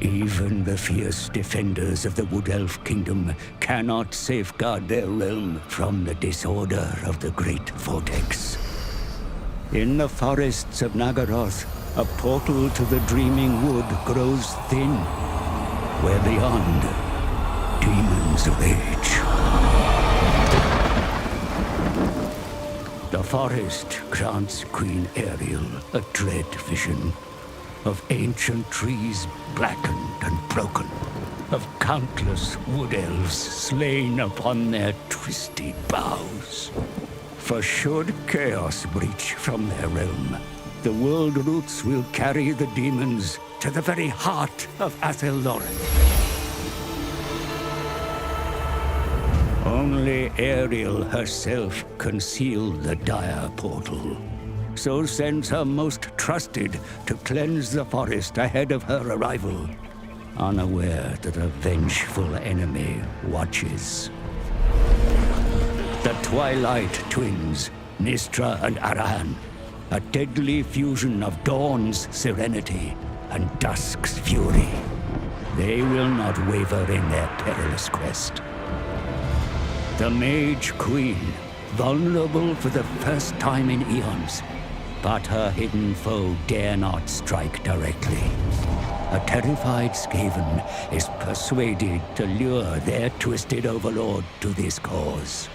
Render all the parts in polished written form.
Even the fierce defenders of the Wood Elf Kingdom cannot safeguard their realm from the disorder of the Great Vortex. In the forests of Nagaroth, a portal to the Dreaming Wood grows thin, where beyond, demons rage. The forest grants Queen Ariel a dread vision of ancient trees blackened and broken, of countless wood elves slain upon their twisted boughs. For should chaos breach from their realm, the world roots will carry the demons to the very heart of Athelloren. Only Ariel herself can seal the dire portal, so sends her most trusted to cleanse the forest ahead of her arrival, unaware that a vengeful enemy watches. The Twilight twins, Nistra and Aran, a deadly fusion of dawn's serenity and dusk's fury. They will not waver in their perilous quest. The Mage Queen, vulnerable for the first time in eons, but her hidden foe dare not strike directly. A terrified Skaven is persuaded to lure their twisted overlord to this cause.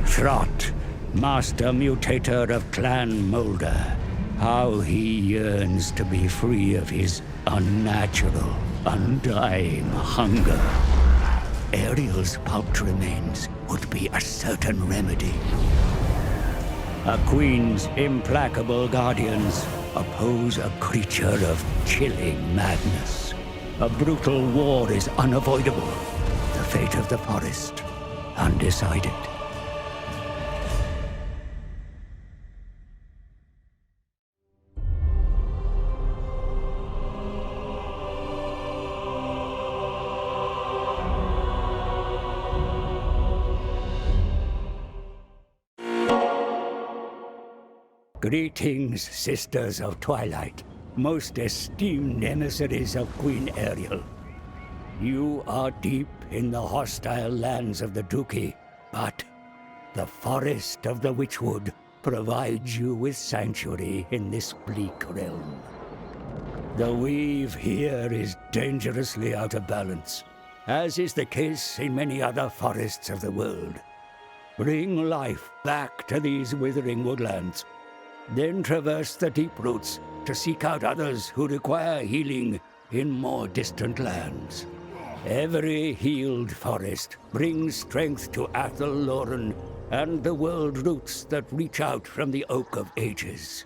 Throt, master mutator of Clan Moulder, how he yearns to be free of his unnatural, undying hunger. Ariel's pulped remains would be a certain remedy. A queen's implacable guardians oppose a creature of chilling madness. A brutal war is unavoidable. The fate of the forest, undecided. Greetings, sisters of Twilight, most esteemed emissaries of Queen Ariel. You are deep in the hostile lands of the Duchy, but the forest of the Witchwood provides you with sanctuary in this bleak realm. The weave here is dangerously out of balance, as is the case in many other forests of the world. Bring life back to these withering woodlands, then traverse the deep roots to seek out others who require healing in more distant lands. Every healed forest brings strength to Athelloren and the world roots that reach out from the Oak of Ages.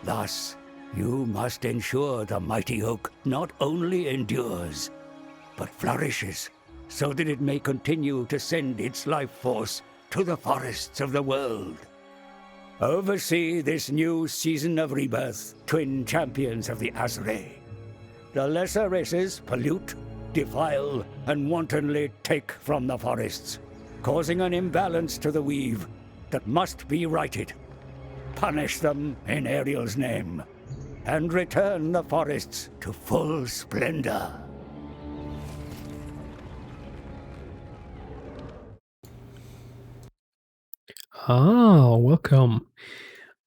Thus, you must ensure the mighty oak not only endures, but flourishes, so that it may continue to send its life force to the forests of the world. Oversee this new season of rebirth, twin champions of the Azrae. The lesser races pollute, defile, and wantonly take from the forests, causing an imbalance to the weave that must be righted. Punish them in Ariel's name, and return the forests to full splendor. Ah, welcome.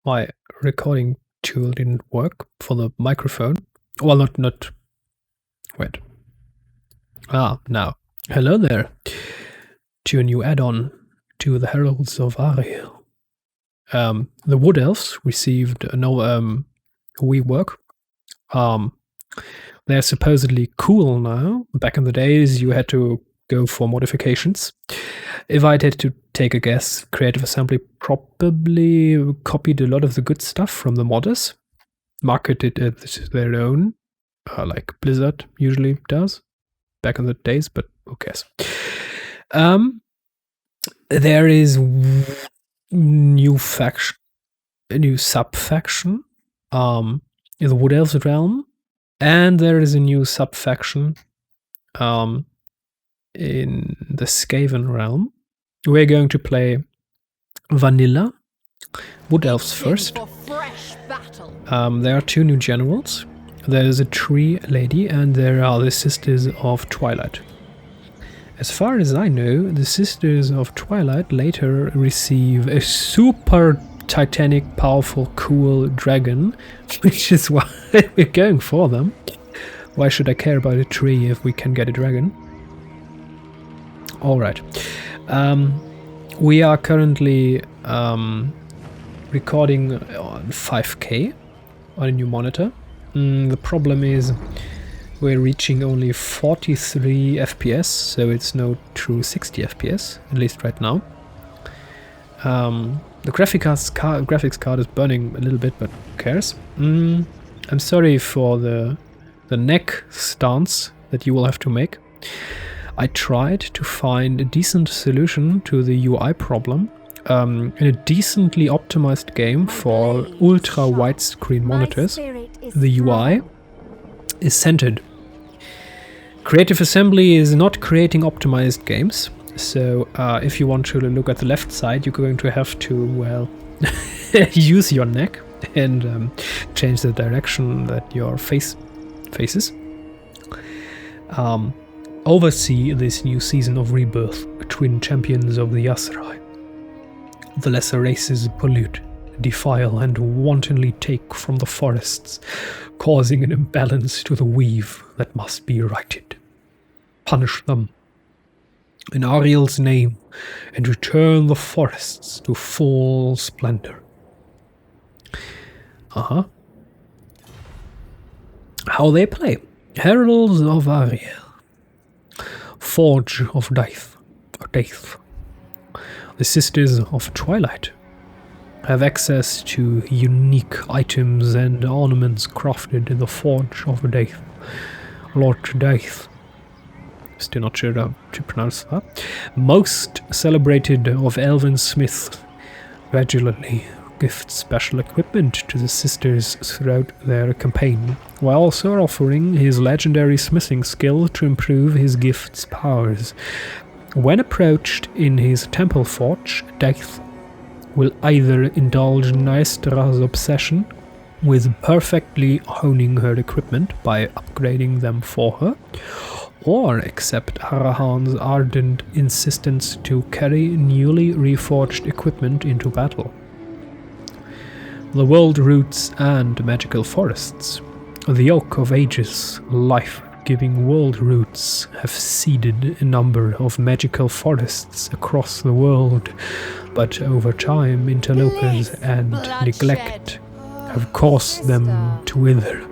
My recording tool didn't work for the microphone. Well, not. Wait. Ah, now. Hello there. To a new add-on to the Heralds of Ariel. The Wood Elves received no rework. They're supposedly cool now. Back in the days, you had to go for modifications. If I'd had to take a guess, Creative Assembly probably copied a lot of the good stuff from the modders, marketed it their own, like Blizzard usually does back in the days, but who cares? There is a new sub-faction in the Wood Elves realm, and there is a new sub-faction in the Skaven realm. We're going to play Vanilla Wood Elves first. There are two new generals. there's a tree lady, and there are the Sisters of Twilight. As far as I know, the Sisters of Twilight later receive a super titanic, powerful, cool dragon, which is why we're going for them. Why should I care about a tree if we can get a dragon? Alright. We are currently recording on 5K on a new monitor. The problem is we're reaching only 43 FPS, so it's no true 60 FPS, at least right now. The graphics card is burning a little bit, but who cares? I'm sorry for the neck stance that you will have to make. I tried to find a decent solution to the UI problem in a decently optimized game for ultra-widescreen monitors. The UI is centered. Creative Assembly is not creating optimized games, so if you want to look at the left side, you're going to have to, well, use your neck and change the direction that your face faces. Oversee this new season of rebirth, twin champions of the Yasrai. The lesser races pollute, defile, and wantonly take from the forests, causing an imbalance to the weave that must be righted. Punish them in Ariel's name, and return the forests to full splendor. How they play. Heralds of Ariel. Forge of Death. The Sisters of Twilight have access to unique items and ornaments crafted in the Forge of Death. Lord Death. Still not sure how to pronounce that. Most celebrated of elven smiths regularly gift special equipment to the sisters throughout their campaign, while also offering his legendary smithing skill to improve his gift's powers. When approached in his temple forge, Death will either indulge Maestra's obsession with perfectly honing her equipment by upgrading them for her, or accept Arahan's ardent insistence to carry newly reforged equipment into battle. The world roots and magical forests. The Oak of Ages, life-giving world roots, have seeded a number of magical forests across the world, but over time interlopers and neglect have caused them to wither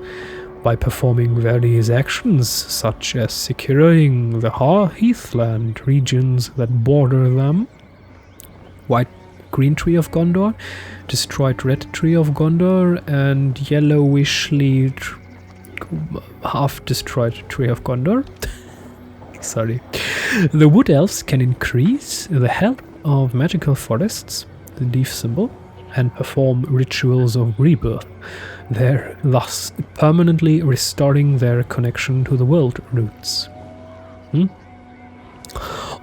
by performing various actions such as securing the heathland regions that border them. Green Tree of Gondor, destroyed Red Tree of Gondor, and yellowishly half-destroyed Tree of Gondor. Sorry. The Wood Elves can increase the health of magical forests, the leaf symbol, and perform rituals of rebirth, thus permanently restoring their connection to the world roots.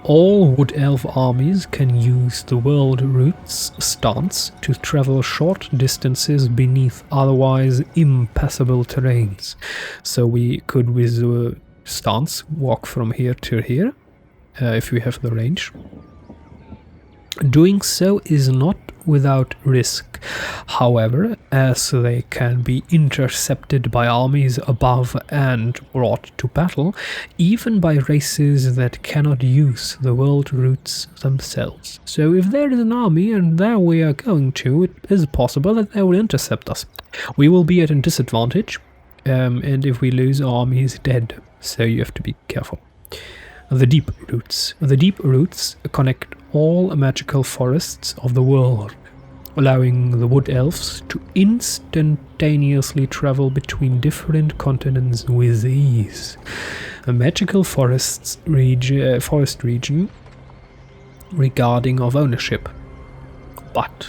All Wood Elf armies can use the World Roots stance to travel short distances beneath otherwise impassable terrains. So we could, with the stance, walk from here to here, if we have the range. Doing so is not without risk, however, as they can be intercepted by armies above and brought to battle, even by races that cannot use the world roots themselves. So if there is an army and there we are going to, it is possible that they will intercept us. We will be at a disadvantage, and if we lose, our army is dead, so you have to be careful. The Deep Roots. The Deep Roots connect all magical forests of the world, allowing the Wood Elves to instantaneously travel between different continents with ease. A magical forest region regarding of ownership. But,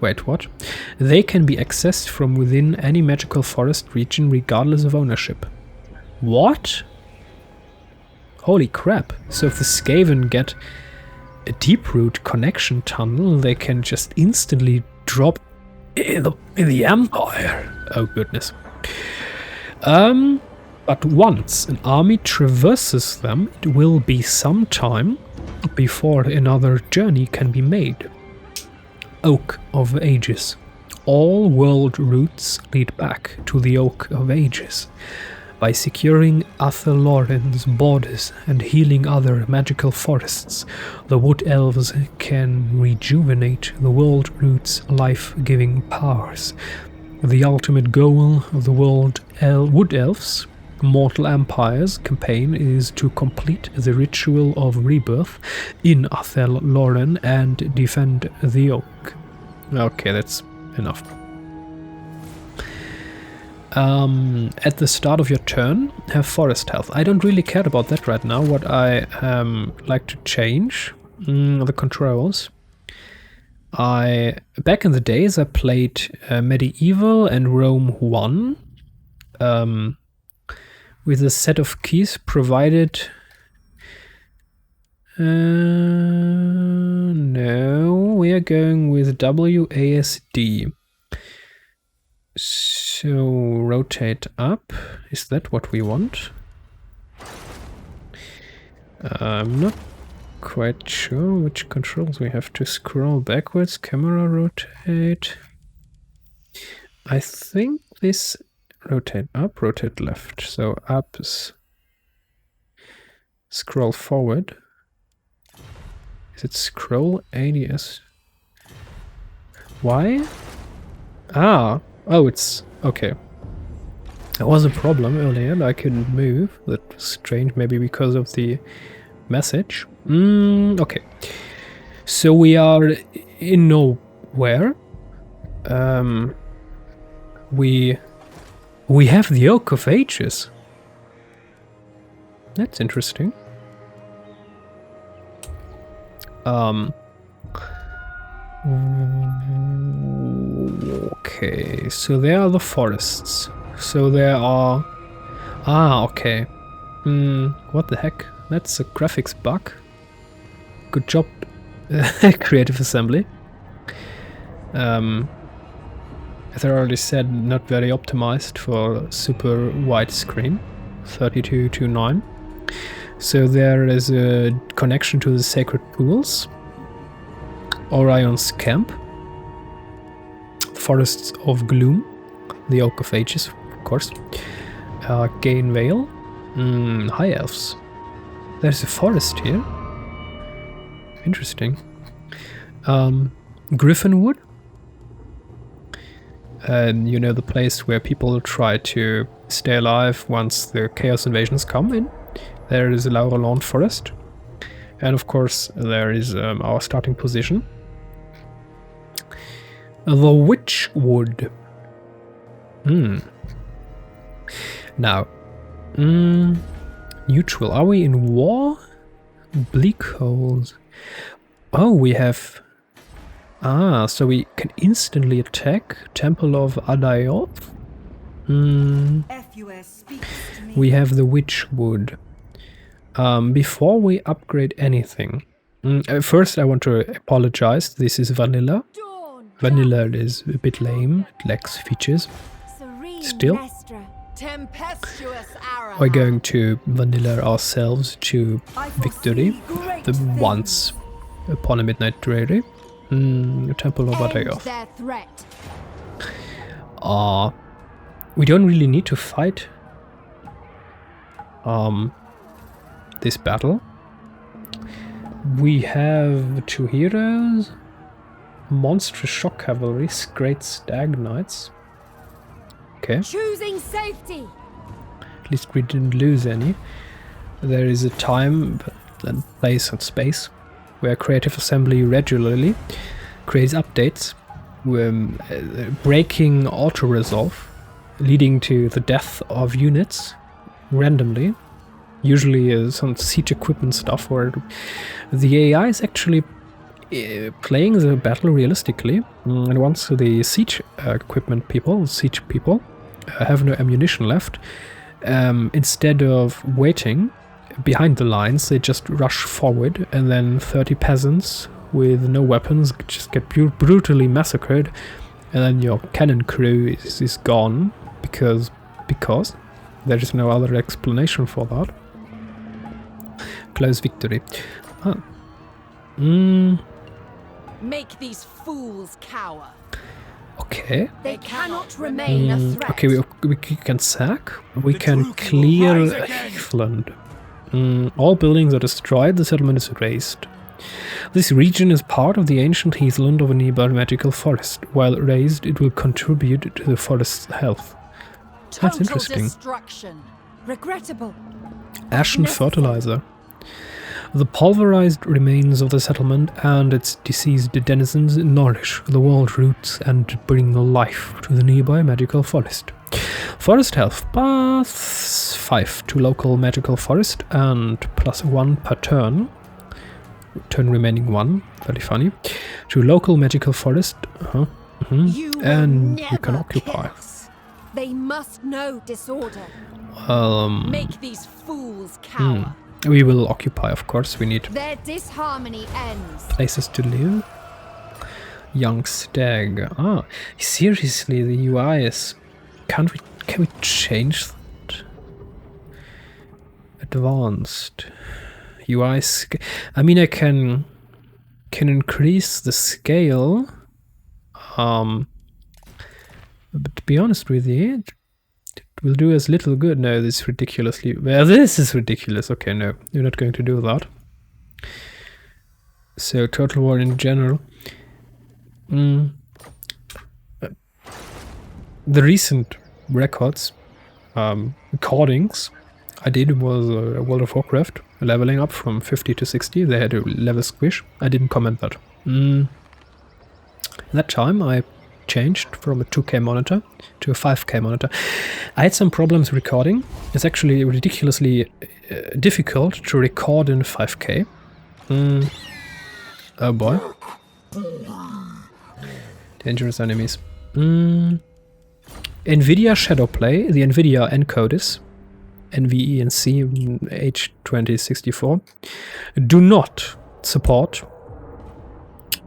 wait, what? They can be accessed from within any magical forest region regardless of ownership. What? Holy crap. So if the Skaven get a deep root connection tunnel, they can just instantly drop in the Empire. Oh goodness. But once an army traverses them, it will be some time before another journey can be made. Oak of Ages. All world routes lead back to the Oak of Ages. By securing Athelloren's borders and healing other magical forests, the Wood Elves can rejuvenate the world route's life-giving powers. The ultimate goal of the Wood Elves' Mortal Empires campaign is to complete the ritual of rebirth in Athelloren and defend the Oak. Okay, that's enough. At the start of your turn, have forest health. I don't really care about that right now. What I like to change the controls. Back in the days I played Medieval and Rome 1 with a set of keys provided. No, we are going with WASD. So rotate up. Is that what we want? I'm not quite sure which controls we have to scroll backwards. Camera rotate. I think this rotate up, rotate left. So up is scroll forward. Is it scroll ADS? Why? Ah. Oh, it's okay. There was a problem earlier that I couldn't move. That was strange, maybe because of the message. Okay. So we are in nowhere. We have the Oak of Ages. That's interesting. Okay, so there are the forests. So there are... Ah, okay. What the heck? That's a graphics bug. Good job, Creative Assembly. As I already said, not very optimized for super widescreen. 32:9. So there is a connection to the Sacred Pools. Orion's Camp. Forests of Gloom, the Oak of Ages, of course. Gain Vale, High Elves. There's a forest here. Interesting. Griffinwood. And you know, the place where people try to stay alive once the Chaos Invasions come in. There is a Laurelon Forest. And of course, there is our starting position. The Witchwood. Now, neutral. Are we in war? Bleak holes. Oh, we have... Ah, so we can instantly attack Temple of Adayoth. We have the Witchwood. Before we upgrade anything... first I want to apologize. This is vanilla. Vanilla is a bit lame. It lacks features. Still. We're going to vanilla ourselves to victory. The once upon a midnight dreary. Temple of Adayoth. We don't really need to fight this battle. We have 2 heroes. Monstrous Shock Cavalry, Great Stag Knights. Okay. Choosing safety. At least we didn't lose any. There is a time and place and space where Creative Assembly regularly creates updates breaking auto-resolve, leading to the death of units randomly. Usually some siege equipment stuff where the AI is actually playing the battle realistically, and once the siege people have no ammunition left, instead of waiting behind the lines, they just rush forward, and then 30 peasants with no weapons just get brutally massacred, and then your cannon crew is gone because There is no other explanation for that. Close victory. Ah. Make these fools cower. Okay. They cannot remain a threat. Okay, we can sack. We can clear Heathland. All buildings are destroyed. The settlement is razed. This region is part of the ancient heathland of a nearby magical forest. While razed, it will contribute to the forest's health. That's interesting. Destruction. Regrettable. Ashen fertilizer. The pulverized remains of the settlement and its deceased denizens nourish the world roots and bring life to the nearby magical forest. Forest health +5 to local magical forest and +1 per turn. Turn remaining 1, very funny. To local magical forest, and you can occupy. They must know disorder. Make these fools cower. We will occupy, of course. We need their disharmony ends. Places to live. Young stag. Ah, seriously, the UI is. Can we change that? Advanced UI. I mean, I can increase the scale. But to be honest with you, it will do as little good. No, this is ridiculously. Well, this is ridiculous. Okay, no, you're not going to do that. So, Total War in general. The recent recordings I did was World of Warcraft, leveling up from 50 to 60. They had a level squish. I didn't comment that. That time I changed from a 2K monitor to a 5K monitor. I had some problems recording. It's actually ridiculously difficult to record in 5K. Oh boy. Dangerous enemies. NVIDIA Shadowplay, the NVIDIA encoders, NVENC H2064, do not support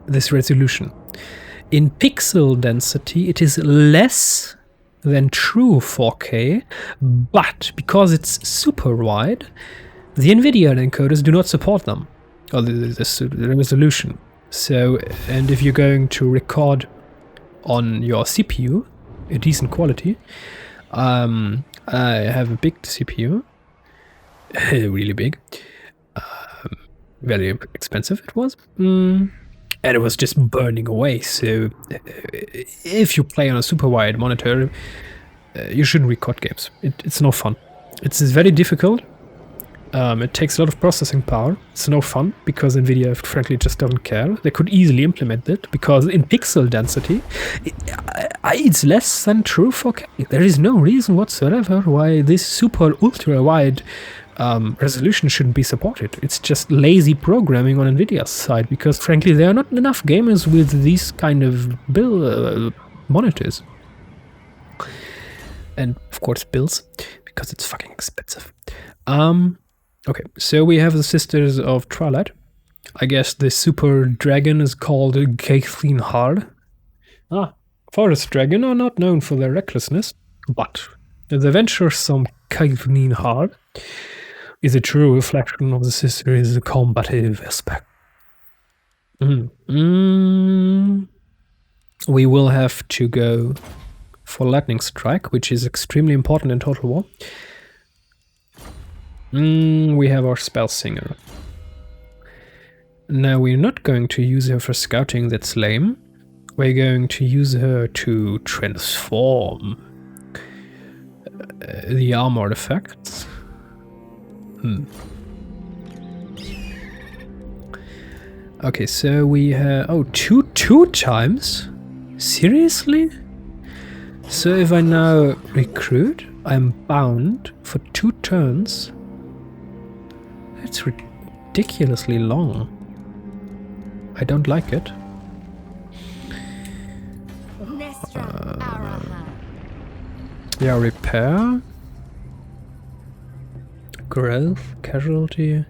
this resolution. In pixel density, it is less than true 4K, but because it's super wide, the NVIDIA encoders do not support them, or the resolution. So, and if you're going to record on your CPU, a decent quality, I have a big CPU, really big, very expensive it was, and it was just burning away. So if you play on a super wide monitor, you shouldn't record games. It's no fun. It's very difficult. It takes a lot of processing power. It's no fun because NVIDIA frankly just doesn't care. They could easily implement it because in pixel density, it's less than true 4K. There is no reason whatsoever why this super ultra wide resolution shouldn't be supported. It's just lazy programming on NVIDIA's side because frankly there are not enough gamers with these kind of monitors. And of course bills, because it's fucking expensive. Okay, so we have the Sisters of Twilight. I guess the super dragon is called Kathleen Hard. Forest dragon are not known for their recklessness, but the venturesome Kathleen Hard is a true reflection of the Sisters' combative aspect. We will have to go for Lightning Strike, which is extremely important in Total War. We have our Spell Singer. Now we're not going to use her for scouting, that's lame. We're going to use her to transform the armored effects. Okay, so we have two times? Seriously? So if I now recruit, I'm bound for 2 turns. That's ridiculously long. I don't like it. Yeah, repair. Growth, casualty.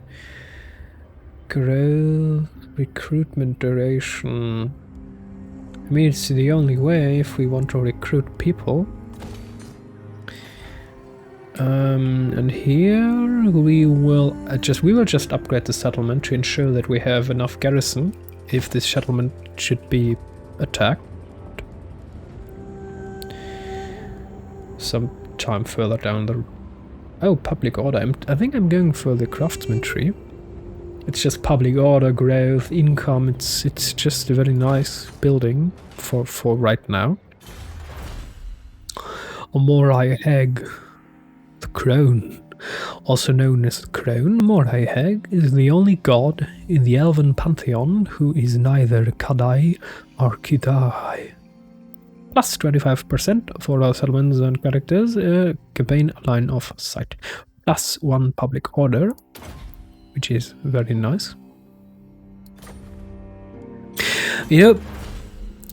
Growth, recruitment duration. I mean, it's the only way if we want to recruit people. And here we will just upgrade the settlement to ensure that we have enough garrison if this settlement should be attacked sometime further down the... Oh, public order. I think I'm going for the craftsman tree. It's just public order, growth, income. It's just a very nice building for right now. Morai Heg, the crone, also known as the crone. Morai Heg is the only god in the elven pantheon who is neither Kadai or Kidai. Plus 25% for our settlements and characters, campaign line of sight. Plus 1 public order, which is very nice. You know,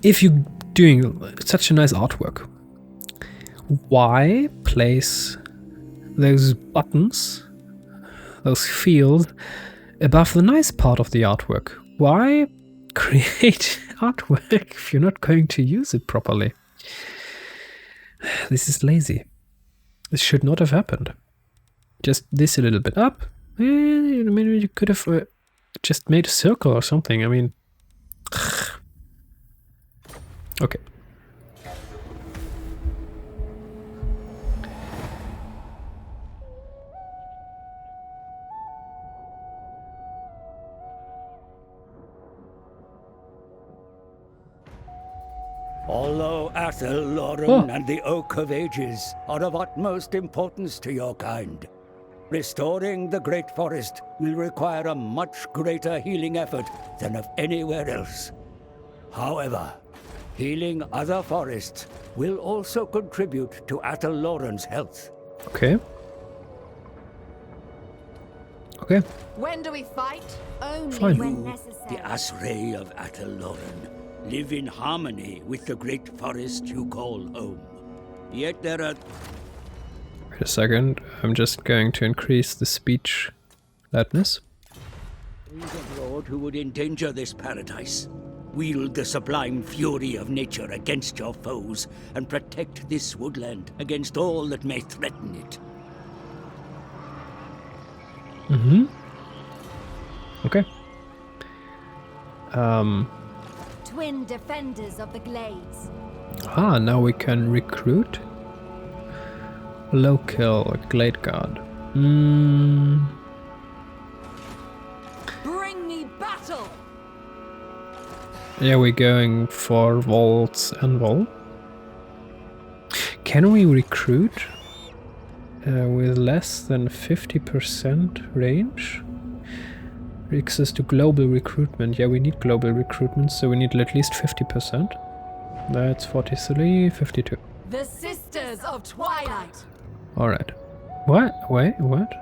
if you're doing such a nice artwork, why place those buttons, those fields, above the nice part of the artwork? Why create artwork if you're not going to use it properly? This is lazy. This should not have happened. Just this a little bit up. Maybe you could have just made a circle or something. I mean, okay. Although Athel, Lauren, and the Oak of Ages are of utmost importance to your kind, restoring the Great Forest will require a much greater healing effort than of anywhere else. However, healing other forests will also contribute to Athel Lauren's health. Okay. Okay. When do we fight? Only Fine. when necessary. The Asray of Athel Lauren live in harmony with the great forest you call home. Yet there are... Wait a second. I'm just going to increase the speech loudness. those abroad who would endanger this paradise. Wield the sublime fury of nature against your foes, and protect this woodland against all that may threaten it. Mm-hmm. Okay. Twin defenders of the glades. Now we can recruit local glade guard. Bring me battle. Yeah, we're going for Volt's Anvil. Can we recruit with less than 50% range? Access to global recruitment. Yeah, we need global recruitment, so we need at least 50%. That's 43, 52. The Sisters of Twilight. Alright. What? Wait, what?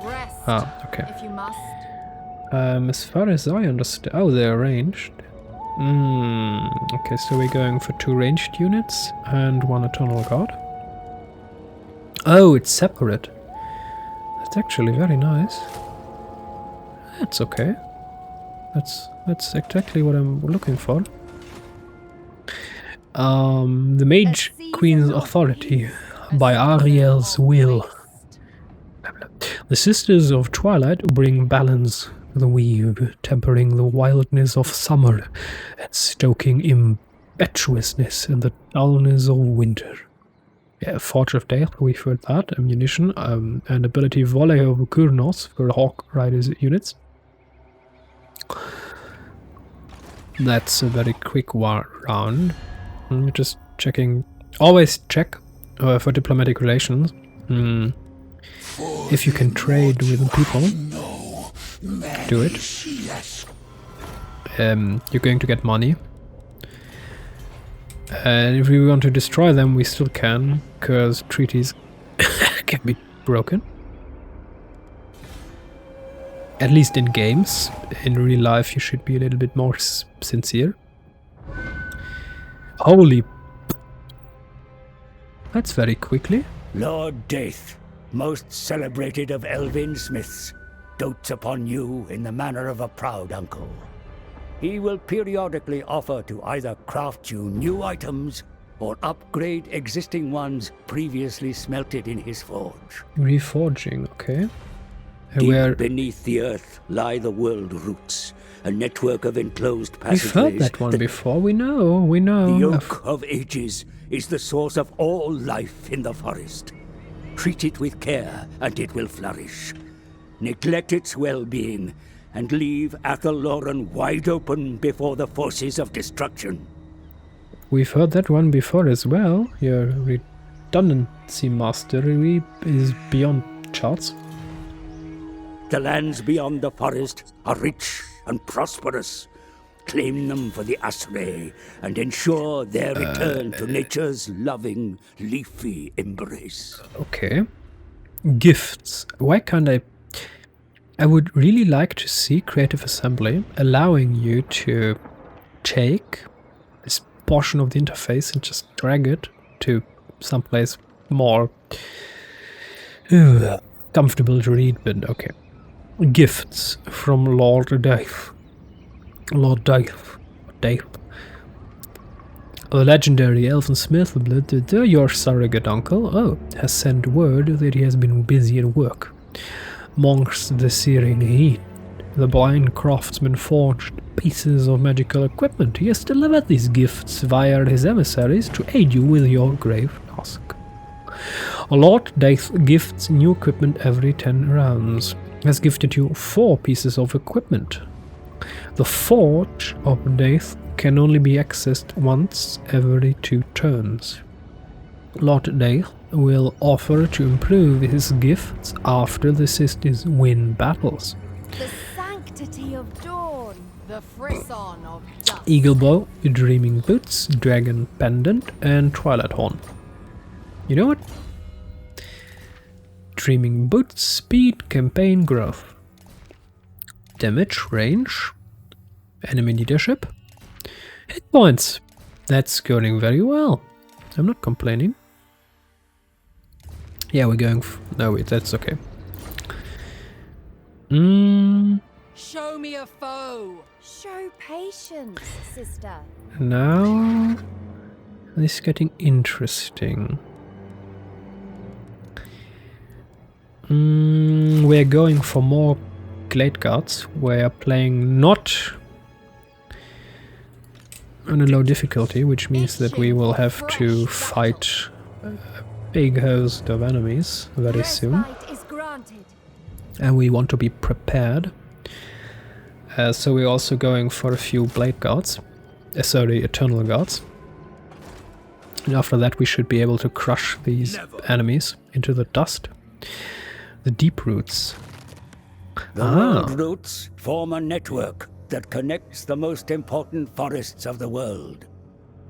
Rest, Okay. if you must. As far as I understand... Oh, they're ranged. Okay, so we're going for 2 ranged units and 1 Eternal Guard. Oh, it's separate. That's actually very nice. That's okay. That's exactly what I'm looking for. The Mage Queen's Authority by Ariel's will. The Sisters of Twilight bring balance to the weave, tempering the wildness of summer and stoking impetuousness in the dullness of winter. Yeah, Forge of Death, we've heard that. Ammunition, and ability Volley of Kurnos for Hawk Riders units. That's a very quick round. I'm just checking. Always check for diplomatic relations. If you can trade with people, do it. You're going to get money. And if we want to destroy them, we still can, because treaties can be broken. At least in games. In real life, you should be a little bit more sincere. Holy... That's very quickly. Lord Daith, most celebrated of elven smiths, dotes upon you in the manner of a proud uncle. He will periodically offer to either craft you new items or upgrade existing ones previously smelted in his forge. Reforging, okay. Deep Where beneath the earth lie the world roots, a network of enclosed we've passageways. heard that one before. We know. The Oak of Ages is the source of all life in the forest. Treat it with care, and it will flourish. Neglect its well-being, and leave Athelloren wide open before the forces of destruction. We've heard that one before as well. Your redundancy mastery is beyond charts. The lands beyond the forest are rich and prosperous. Claim them for the Asray and ensure their return to nature's loving, leafy embrace. Okay. Gifts. Why can't I would really like to see Creative Assembly allowing you to take this portion of the interface and just drag it to someplace more comfortable to read, but okay. Gifts from Lord Dave. Lord Dave. Dave. A legendary elven smith, your surrogate uncle, has sent word that he has been busy at work. Amongst the searing heat, the blind craftsman forged pieces of magical equipment. He has delivered these gifts via his emissaries to aid you with your grave task. Lord Daith gifts new equipment every 10 rounds. He has gifted you 4 pieces of equipment. The Forge of Daith can only be accessed once every 2 turns. Lord Daith will offer to improve his gifts after the sisters win battles. The sanctity of dawn, the frisson of dusk. Eagle Bow, Dreaming Boots, Dragon Pendant, and Twilight Horn. You know what? Dreaming Boots, Speed, Campaign, Growth. Damage, Range, Enemy Leadership, Hit Points. That's going very well. I'm not complaining. Yeah, we're going... no, wait, that's okay. Show me a foe. Show patience, sister. Now... this is getting interesting. We're going for more Glade Guards. We're playing not on a low difficulty, which means that we will have to fight a big host of enemies very soon. And we want to be prepared. So we're also going for a few Blade Guards. Sorry, Eternal Guards. And after that we should be able to crush these enemies into the dust. The Deep Roots. The world roots form a network that connects the most important forests of the world.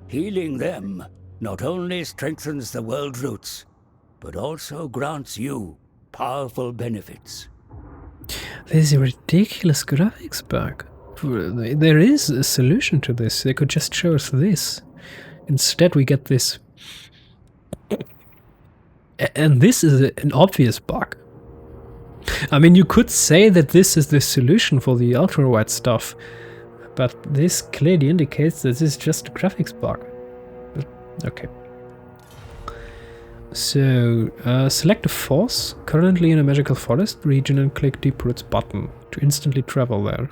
Healing them not only strengthens the world roots, but also grants you powerful benefits. There's a ridiculous graphics bug. There is a solution to this. They could just show us this. Instead we get this. And this is an obvious bug. I mean, you could say that this is the solution for the ultra-wide stuff, but this clearly indicates that this is just a graphics bug. But, okay. So, select a force currently in a magical forest region and click Deep Roots button to instantly travel there.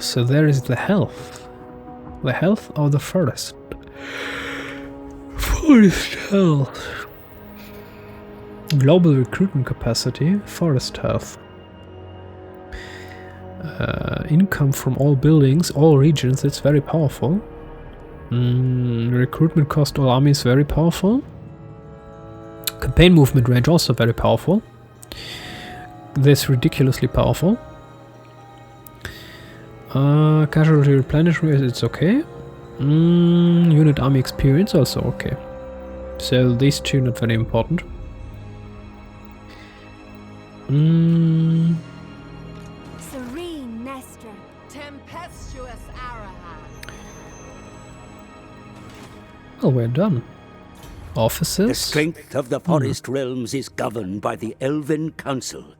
So there is the health. The health of the forest. Forest health. Global recruitment capacity, forest health. Income from all buildings, all regions, it's very powerful. Recruitment cost, all armies, very powerful. Campaign movement range, also very powerful. This ridiculously powerful. Casualty replenishment, it's okay. Unit army experience, also okay. So these two not very important. Serene Nestra, tempestuous Arahan. Well, we're done. Officers. The strength of the forest realms is governed by the Elven Council.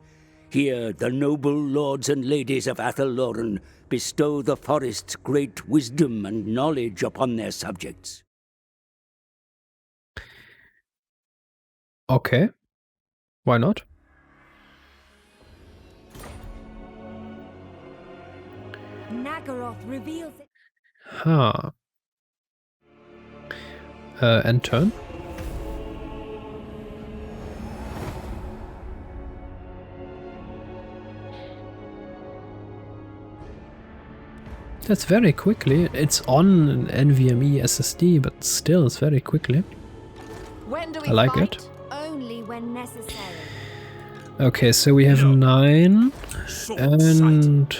Here the noble lords and ladies of Athelloren bestow the forest's great wisdom and knowledge upon their subjects. Okay. Why not? Nagaroth reveals it. Huh. End turn. That's very quickly. It's on an NVMe SSD, but still it's very quickly. When do we I like fight? it. Only when necessary. Okay, so we have 9 and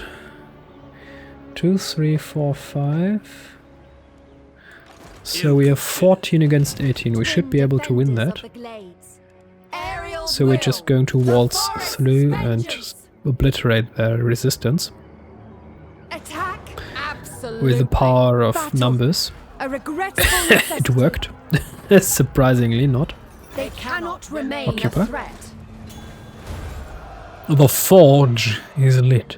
2, 3, 4, 5. So we have 14 against 18. We should be able to win that. So we're just going to waltz through and just obliterate their resistance Attack. with the power of numbers. A regrettable It worked. Surprisingly not. They cannot remain Occupy. a threat. The forge is lit.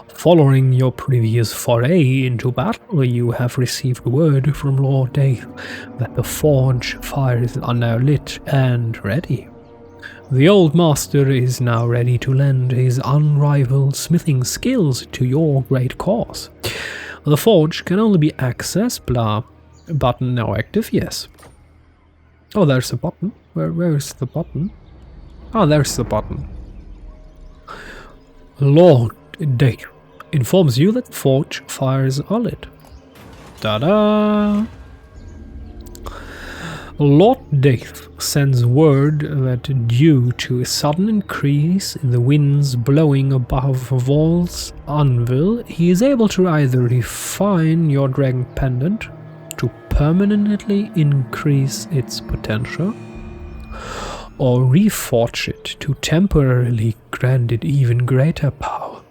Following your previous foray into battle, you have received word from Lord Dale that the forge fires are now lit and ready. The old master is now ready to lend his unrivaled smithing skills to your great cause. The forge can only be accessed, blah. Button now active, yes. Oh, there's the button. Where is the button? Oh, there's the button. Lord Dale informs you that the forge fires are lit. Ta-da! Lord Dale sends word that due to a sudden increase in the winds blowing above Val's anvil, he is able to either refine your dragon pendant to permanently increase its potential, or reforge it to temporarily grant it even greater power.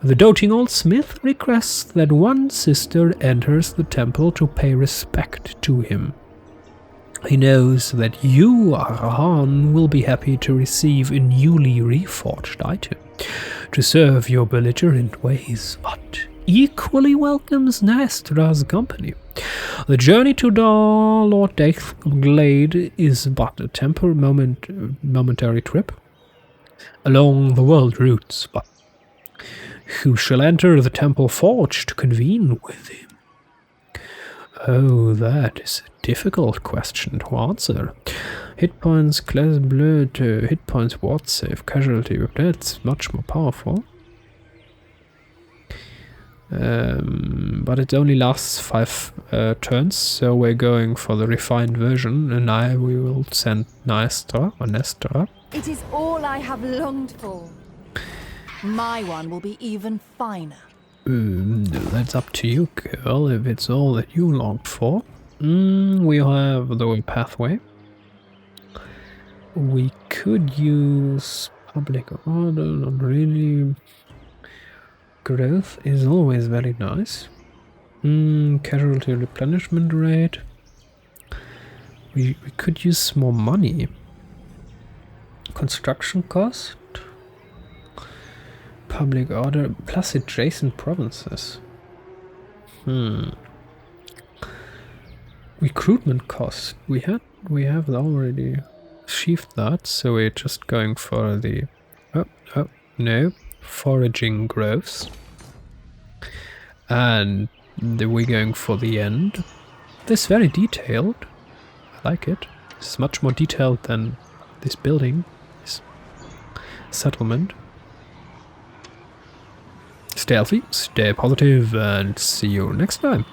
The doting old smith requests that one sister enters the temple to pay respect to him. He knows that you, Arahan, will be happy to receive a newly reforged item to serve your belligerent ways, but equally welcomes Nastra's company. The journey to the Lord Dale's Glade is but a momentary trip along the world routes, but who shall enter the temple forge to convene with him? Oh, that is a difficult question to answer. Hit points, class blood, hit points, ward save, casualty, that's much more powerful. But it only lasts 5 turns, so we're going for the refined version, and we will send Nestra. It is all I have longed for. My one will be even finer. That's up to you, girl, if it's all that you longed for. We have the pathway. We could use public order, not really. Growth is always very nice. Casualty replenishment rate. We could use more money. Construction cost. Public order plus adjacent provinces. Recruitment cost. We have already achieved that, so we're just going for the foraging groves. And we're going for the end. This is very detailed. I like it. It's much more detailed than this building, this settlement. Stay healthy, stay positive, and see you next time.